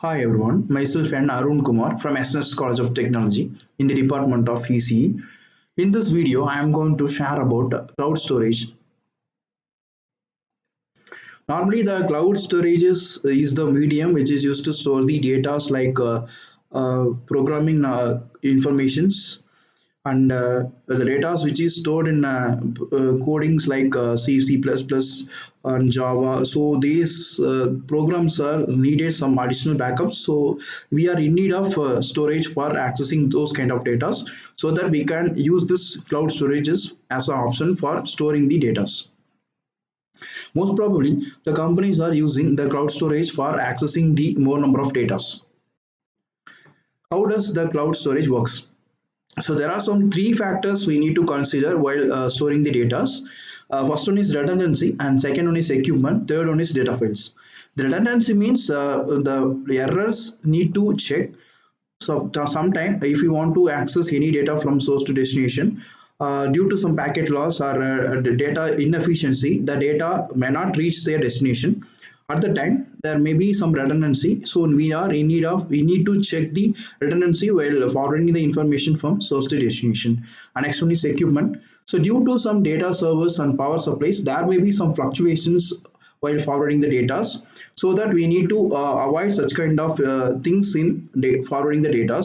Hi everyone, myself and Arun Kumar from SNS College of Technology in the Department of ECE. In this video, I am going to share about cloud storage. Normally, the cloud storage is the medium which is used to store the data like programming informations and the data which is stored in codings like C, C++, and Java. So these programs are needed some additional backups. So we are in need of storage for accessing those kind of data so that we can use this cloud storages as an option for storing the data. Most probably, the companies are using the cloud storage for accessing the more number of data. How does the cloud storage works? So there are some three factors we need to consider while storing the data. First one is redundancy, and second one is equipment, third one is data files. The redundancy means the errors need to check. So sometime if you want to access any data from source to destination, due to some packet loss or data inefficiency, the data may not reach their destination. At the time, there may be some redundancy. So we need to check the redundancy while forwarding the information from source to destination. And next one is equipment. So due to some data servers and power supplies, there may be some fluctuations while forwarding the data, so that we need to avoid such kind of things in forwarding the data.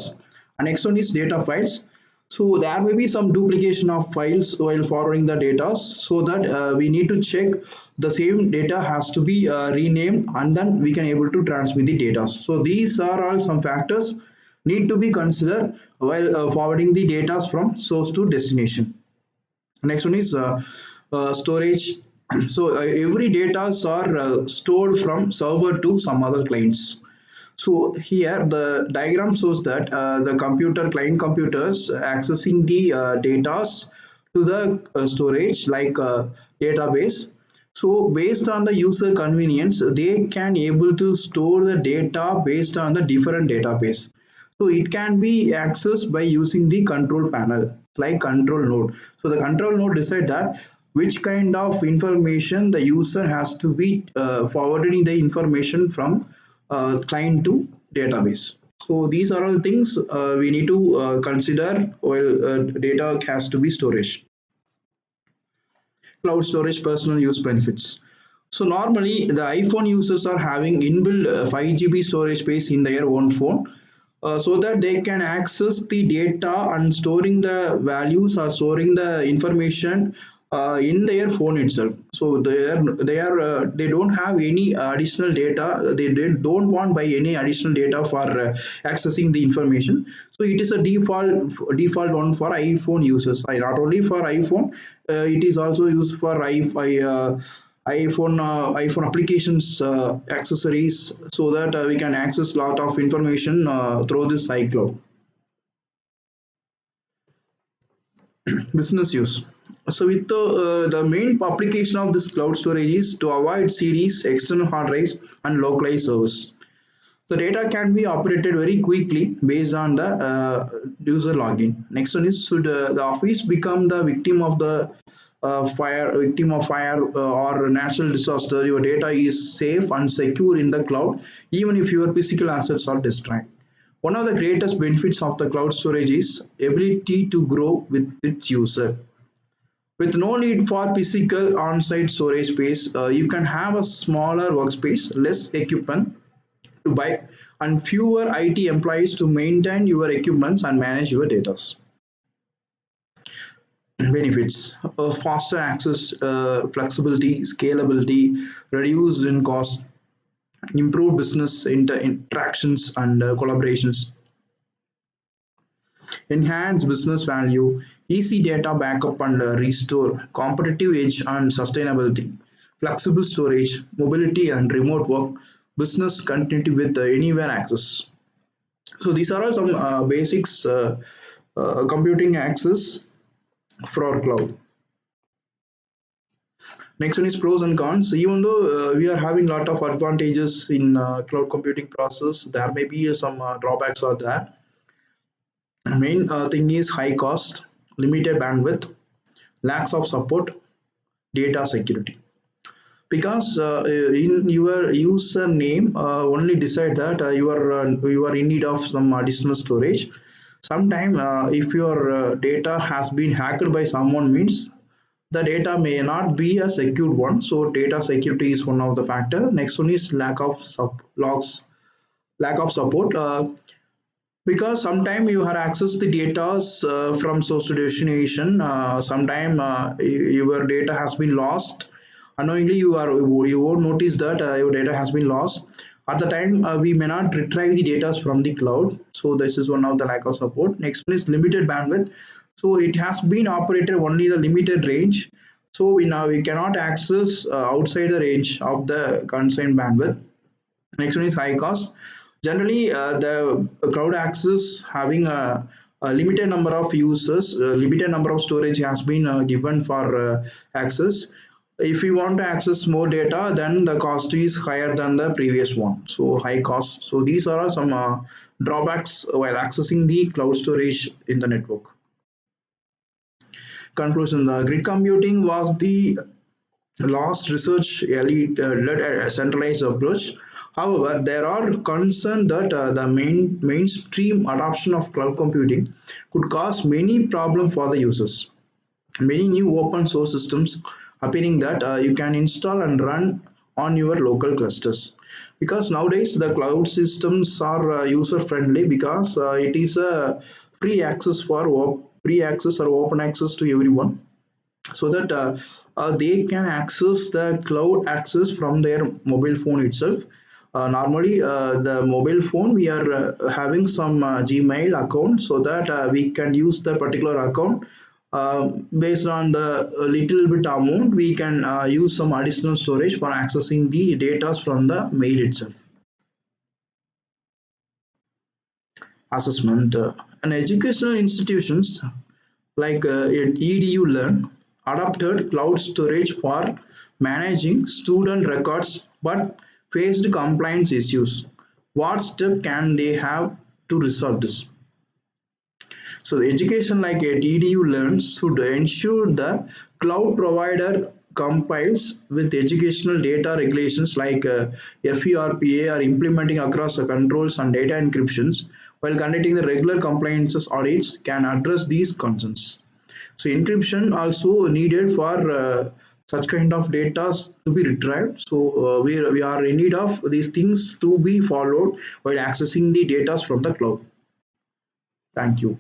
And next one is data files. So there may be some duplication of files while forwarding the data, so that we need to check the same data has to be renamed, and then we can able to transmit the data. So these are all some factors need to be considered while forwarding the data from source to destination. Next one is storage. So every data are stored from server to some other clients. So here the diagram shows that the client computers accessing the data to the storage like database. So based on the user convenience, they can able to store the data based on the different database. So it can be accessed by using the control panel like control node. So the control node decide that which kind of information the user has to be forwarding the information from client to database. So these are all things we need to consider while data has to be storage. Cloud storage personal use benefits. So normally the iPhone users are having inbuilt 5 GB storage space in their own phone, so that they can access the data and storing the values or storing the information in their phone itself. So they don't have any additional data. Don't want buy any additional data for accessing the information. So it is a default one for iPhone users. Not only for iPhone, it is also used for iPhone applications accessories, so that we can access lot of information through this iCloud. Business use. So with the main application of this cloud storage is to avoid CDs, external hard drives, and localized servers. The data can be operated very quickly based on the user login. Next one is, should the office become the victim of fire or natural disaster, your data is safe and secure in the cloud, even if your physical assets are destroyed. One of the greatest benefits of the cloud storage is ability to grow with its user. With no need for physical on-site storage space, you can have a smaller workspace, less equipment to buy, and fewer IT employees to maintain your equipments and manage your data. Benefits: faster access, flexibility, scalability, reduced in cost, improved business interactions and collaborations, enhance business value, easy data backup and restore, competitive edge and sustainability, flexible storage, mobility and remote work, business continuity with anywhere access. So these are all some basics computing access for our cloud. Next one is pros and cons. Even though we are having a lot of advantages in cloud computing process, there may be some drawbacks are there. The main thing is high cost, limited bandwidth, lacks of support, data security. because in your username only decide that you are in need of some additional storage. Sometime if your data has been hacked by someone means the data may not be a secured one, so data security is one of the factor. Next one is lack of support, because sometime you have access the data from source to destination. Sometime your data has been lost unknowingly. You won't notice that your data has been lost. At the time we may not retrieve the data from the cloud, so this is one of the lack of support. Next one is limited bandwidth, so it has been operated only the limited range, so we cannot access outside the range of the concerned bandwidth. Next one is high cost. Generally, the cloud access having a limited number of users, limited number of storage has been given for access. If you want to access more data, then the cost is higher than the previous one. So high cost. So these are some drawbacks while accessing the cloud storage in the network. Conclusion: the grid computing was the last research led a centralized approach. However, there are concerns that the mainstream adoption of cloud computing could cause many problems for the users. Many new open source systems appearing that you can install and run on your local clusters, because nowadays the cloud systems are user friendly, because it is a free access for free access or open access to everyone, so that they can access the cloud access from their mobile phone itself. Normally, the mobile phone we are having some Gmail account, so that we can use the particular account. Based on the little bit amount, we can use some additional storage for accessing the data from the mail itself. Assessment, and educational institutions like EDU Learn adopted cloud storage for managing student records but faced compliance issues. What step can they have to resolve this? So the education like at EDU Learns should ensure the cloud provider complies with educational data regulations like FERPA are implementing across the controls and data encryptions, while conducting the regular compliances audits can address these concerns. So encryption also needed for such kind of data to be retrieved. So we are in need of these things to be followed while accessing the data from the cloud. Thank you.